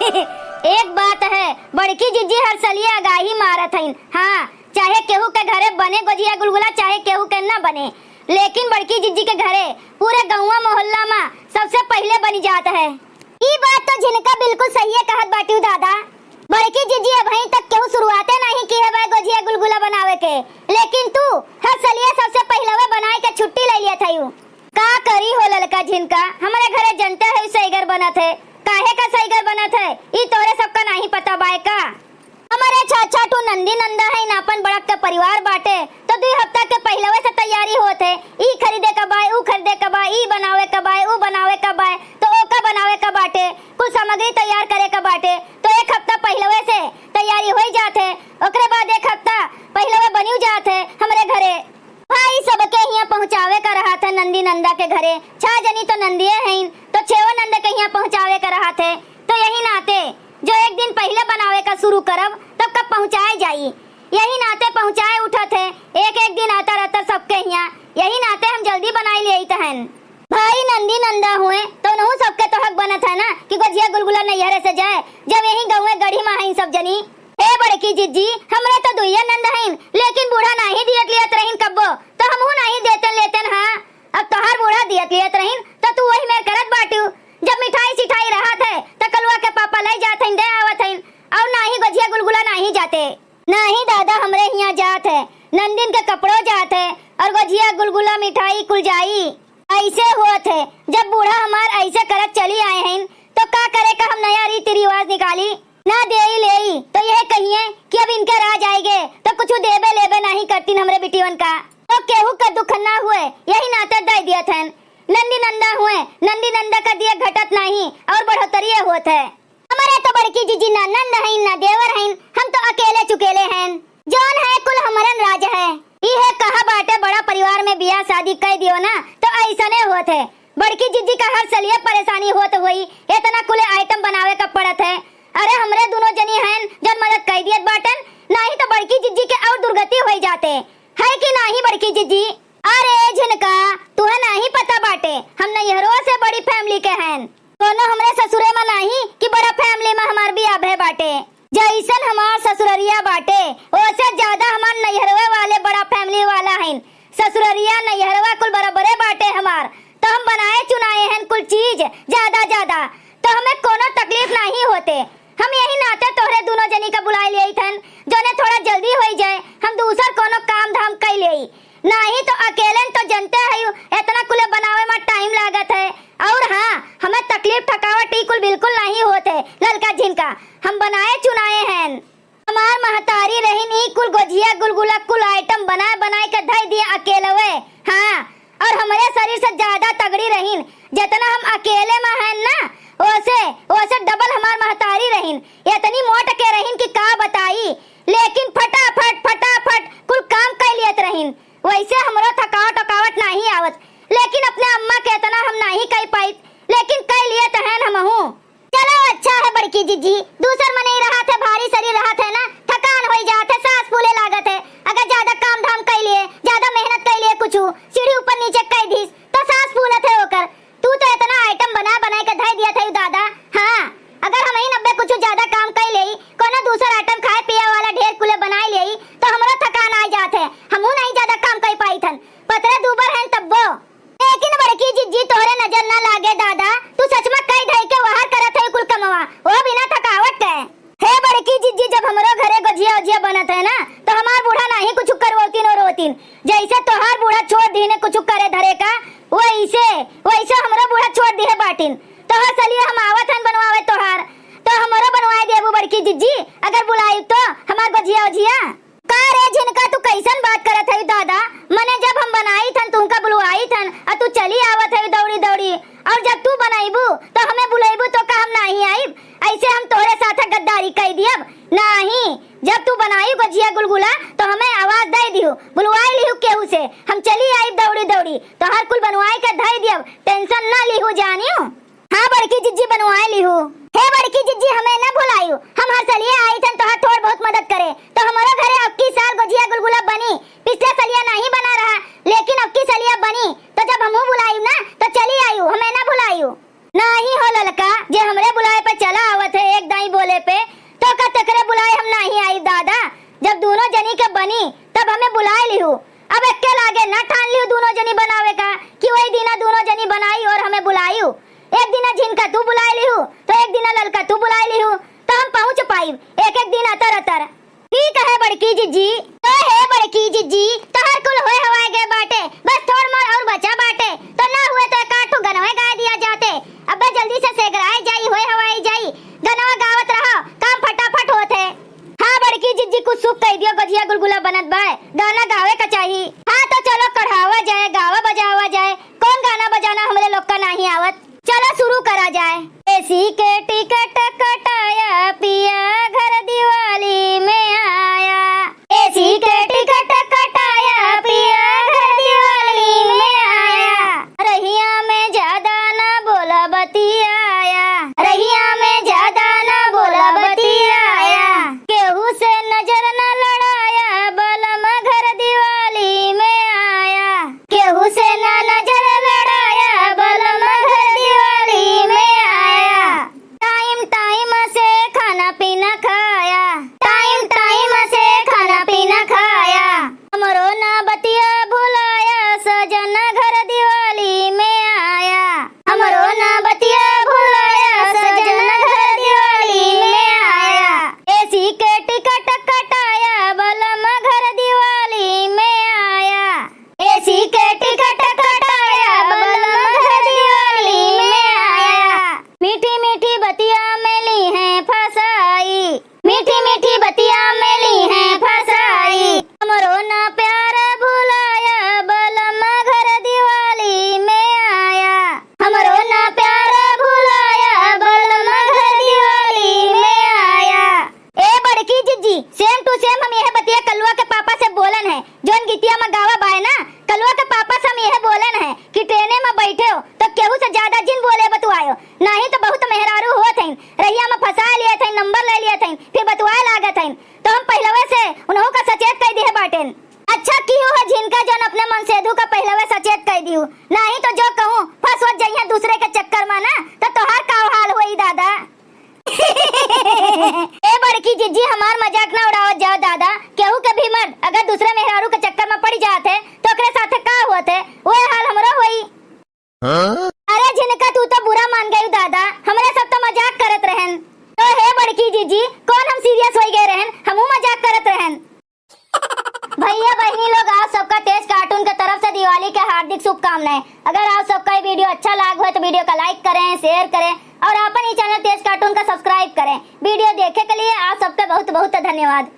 एक बात है, बड़की जीजी हर सलिए आगाही मारत हईन। हाँ, चाहे केहू के घरे बने गुजिया गुलगुला, चाहे केहू के न बने, लेकिन बड़की जीजी के घरे पूरे गौवा मोहल्ला में सबसे पहले बनी जात है। ई बात तो झिनका बिल्कुल सही है कहत बाटी दादा। बड़की जीजी अभी तक केहू शुरुआते नहीं की है भाई गुजिया गुलगुला बनावे के, लेकिन तू हर सलिए सबसे पहले बनाए के छुट्टी ले लिया था। का करी हो ललका झिनका, हमारे घरे जनता है सईगर बनत है, काहे का सईगर बनत है ई तोरे सबका नहीं पता बाय का। हमारे चाचा टू नंदी नंदा है नापन बड़क के परिवार बाटे, तो 2 हफ्ता के पहले से तैयारी होते, ई खरीदे का बाय, ऊ खरीदे का बाय, ई बनावे का बाय, ऊ बनावे का बाय, तो ओका बनावे का बाटे, कुल सामग्री तैयार करे का बाटे, तो 1 हफ्ता पहले से तैयारी हो जाते, ओकरे बाद 1 हफ्ता पहले बनी जाते। हमारे घरे भाई सबके यहाँ पहुँचावे का रहा था नंदी नंदा के घरे, 6 जनी तो नंदिये हैं, तो 6 नंदे के यहाँ पहुँचावे का रहा थे, तो यही नाते जो एक दिन पहले बनावे का शुरू करब तब कब पहुँचाए जाई, यही नाते पहुँचाए उठा थे। एक दिन आता रहता सबके यहाँ, यही नाते हम जल्दी बनाई ले तहन। भाई नंदी नंदा हुए तो नहु सबके तो हक बनत है ना कि गुजिया गुलगुला नैहरे से जाए, जब यही गाँव गढ़ी में हैं सब जनी। ए बड़की जीजी, हमरे तो 2 नंद हैं, लेकिन बूढ़ा नहीं दियत लियत रहीन कब्बो, तो हमहू नहीं देते लेते। हाँ, अब तोहार बूढ़ा दियत लियत रहीन तो तू वही मेर करत बाटू। जब मिठाई सिठाई रहा थे तो कलवा के पापा ले जाते दे आवत हैं, और नहीं गुजिया गुलगुला नहीं जाते। नहीं दादा, हमरे यहाँ जात है, नंदिन के कपड़ों जात है, और गुजिया गुलगुला मिठाई कुल जाई। ऐसे होत है, जब बूढ़ा हमार ऐसे करत चली आए हैं तो का करे का हम नया रीति रिवाज निकाली ना दे ले, तो यह कहिए कि अब इनके राज आएंगे तो कुछ देबे लेबे नहीं करतीन हमरे बिटिवन का, तो केहू का दुख ना हुए यही नाते दे दिया थे। नंदी नंदा हुए, नंदी नंदा का दिया घटत नहीं और बढ़ोतरी होत है। हमारे तो बड़की जीजी ना नंद है ना देवर है, हम तो अकेले चुकेले हैं, जौन है कुल हमारन राज है। ये कहा बाटे बड़ा परिवार में बियाह शादी कर दियो ना तो ऐसने होत है। बड़की जीजी का हर सलिए परेशानी होत हुई, इतना कुल आइटम बनावे का पड़त है। अरे हमरे दोनों जनी हैं जन मदद कर दियत बाटन, नहीं तो बड़की जीजी के और दुर्गति हो जाते है कि नहीं बड़की जीजी। अरे झिनका, तुहे नहीं पता बाटे हम नैहरों से बड़ी फैमिली के हैं, दोनों हमरे ससुरे में नहीं कि बड़ा फैमिली में हमार भी आभे बाटे। जैसन हमार ससुररिया बाटे ओसे ज्यादा हमार नैहरवे वाले बड़ा फैमिली वाला हैं। ससुररिया नैहरवा कुल बराबरे बाटे हमार, तो हम बनाए चुनाए हैं कुल चीज ज्यादा, तो हमें कोनो तकलीफ नहीं होते। हम यही नाते तोहरे दोनों जनी का बुलाए लिए थन, जोने थोड़ा जल्दी हो जाए हम दूसर कोनो काम धाम कर ले, नहीं तो अकेले तो जनते है इतना कुल बनावे में टाइम लागत है। और हाँ, हमें तकलीफ थकावट कुल बिल्कुल नहीं होते ललका झिनका, हम बनाए चुनाए हैं। हमार महतारी रहीन ई कुल गुजिया गुलगुला कुल आइटम बनाए के धई दिए अकेले। हाँ, और हमारे शरीर से ज्यादा तगड़ी रहीन, जितना हम अकेले में हैं ना ओसे डबल हमार महतारी रहीन, इतनी मोट के रहीन कि का बताई, लेकिन फटाफट कुल काम कर लियत रहीन। वैसे हमरो थकावट नहीं आवत, लेकिन अपने अम्मा के इतना हम नहीं कर पाई, लेकिन कर लियत हैं हमहू। चलो अच्छा है बड़की जीजी, दूसर में नहीं रहा थे, भारी शरीर रहा थे ना, थकान हो जाते, सांस फूले लागत है। अगर ज्यादा काम धाम कर लिए, ज्यादा मेहनत कर लिए, कुछ सीढ़ी ऊपर नीचे कर दी तो सांस फूलत है होकर। तू तो इतना आइटम बना के धई दिया था दादा। हाँ, अगर हम ही 90 कुछ ज्यादा काम कर ले, कोनो दूसरा आइटम खाए पिए वाला ढेर कुले बनाई ले, तो हमरो थकान आ जाते, हमहू नहीं ज्यादा काम कर पाई थन, पतरे दूबर हैं तब्बो। लेकिन बड़की जीजी तोहरे नजर ना लागे दादा, तू सच में कई धई के वहार करत है कुल कमवा, वो बिना थकावट के। हे बड़की जीजी, जब हमरो घरे गुजिया उजिया बनत है ना तो हमार बूढ़ा नहीं कुछ करवतीन और रोतीन, जैसे तोहार बूढ़ा छोड़ दीने कुछ करे धरे का, वैसे हमरो बूढ़ा छोड़ दिए बाटिन। तो हर सलिए हम आवत हन बनवावे तोहार, तो हमरो बनवाए देबू बड़की जीजी, अगर बुलाई तो हमार गुजिया उजिया। का रे झिनका, तू कैसन बात करत है दादा, मने जब हम बनाई थन तुमका बुलवाई थन और तू चली आवत है दौड़ी, और जब तू बनाईबू तो हमें बुलाईबू तो का हम नहीं आईब, ऐसे हम तोहरे साथ गद्दारी कर दियब नहीं। जब तू बनाई गुजिया गुलगुला तो हमें आवाज दे दियो, बुलवाई लिहू केहू से, हम चली आईब दौड़ी, तो हर कुल बनवाई के धई दियब, टेंशन ना लिहू जानियो। हाँ बड़की जीजी, बनवाए लिहू। हे बड़की जीजी, हमें ना भुलायू, हम हर सलिए आई थन तोहार थोड़ बहुत मदद करे, तो हमारे घरे अब की साल गुजिया गुलगुला बनी, पिछले सलिया नहीं बना रहा, लेकिन अब की सलिया बनी, तो जब हमहू बुलायू ना तो चली आयू, हमें ना भुलायू। नहीं हो ललका, जे हमरे बुलाए पे चला आवत है एक दाई झिनका तू बुलाई ली हूँ तो एक दिन ललका तू बुलाई ली हूँ तो हम पहुँच पाई एक एक दिन अतर अतर। ठीक है बड़की जिज्जी। तो है बड़की जिज्जी तो हर कुल होए हवाए गए बाटे, बस थोड़ मोड़ और बचा बाटे तो ना हुए तो काठू गनवे गा दिया जाते। अब जल्दी से सेगराए जाई होए हवाई जाई गनवा गावत रहो काम फटाफट होते। हाँ बड़की जिज्जी कुछ सूप कह दियो गजिया गुलगुला बनत बाय गाना गावे का चाहिए। हाँ तो चलो कढ़ावा जाए गावा बजावा जाए, कौन गाना बजाना हमरे लोग का नहीं आवत, चलो शुरू करा जाए। एसी के टिकट कटाया पिया घर दिवाली में आया, एसी के टिकट कटाया पिया घर दिवाली में आया, रहिया में ज्यादा ना बोला बतियाया, रहिया में ज्यादा ना बोला बतियाया, केहू से नजर न लड़ाया बलम घर दिवाली में आया, केहू से ना नजर लड़ाया बलम घर दिवाली में आया। टाइम टाइम से खाना पीना खाया, टाइम टाइम से खाना पीना खाया, हमरो ना बतिया भुलाया सजन घर दिवाली में आया, हमरो ना बतिया भुलाया सजन घर दिवाली में आया, एसी के टिकट कटाया बलम घर दिवाली में आया, एसी के टिकट कटाया बलम घर दिवाली में आया। मीठी मीठी बतिया मेली है फसाई, मीठी मीठी बतिया मेली है फसाई, हमरो ना प्यार भुलाया बलम घर दिवाली में आया, हमरो ना प्यार भुलाया बलम घर दिवाली में आया। ए बड़की जिज्जी सेम टू सेम हम यह बतिया कलुआ के पापा से बोलन है जोन गीतिया में गावा बाय ना, कलुआ के पापा से हम यह बोलन है कि ट्रेने में बैठे हो तो केहू से ज्यादा जिन बोले बतुआयो, नहीं तो बहुत मेहरारू होत हैं रहिया में फंसा लिए थे नंबर ले लिए थे फिर बतुआए लागत हैं तो हम पहलवे से उन्हों का सचेत कह दिए बाटेन। अच्छा क्यों है झिनका जन अपने मन सेधु का पहलवे सचेत कह दियो, नहीं तो जो कहूँ फंसवत जाइए दूसरे के चक्कर में ना तो तोहार का हाल होई दादा। ए बड़की जिज्जी हमार मजाक ना उड़ावत जाओ दादा, केहू के भी मर्द अगर दूसरे मेहरारू के चक्कर में पड़ जाते तो ओकरे साथे का होते वो हाल हमरो होई। अरे झिनका तू तो बुरा मान गई दादा, हमरे सब तो मजाक करत रहन। तो हे बड़की जीजी कौन हम सीरियस हो गए रहन, हमहू मजाक करत रहन। भैया बहनी लोग आप सबका तेज कार्टून के तरफ से दिवाली के हार्दिक शुभकामनाएं। अगर आप सबका ये वीडियो अच्छा लगा हो तो वीडियो का लाइक करें, शेयर करें और अपन ही चैनल तेज कार्टून का सब्सक्राइब करें। वीडियो देखे के लिए आप सबका बहुत बहुत धन्यवाद।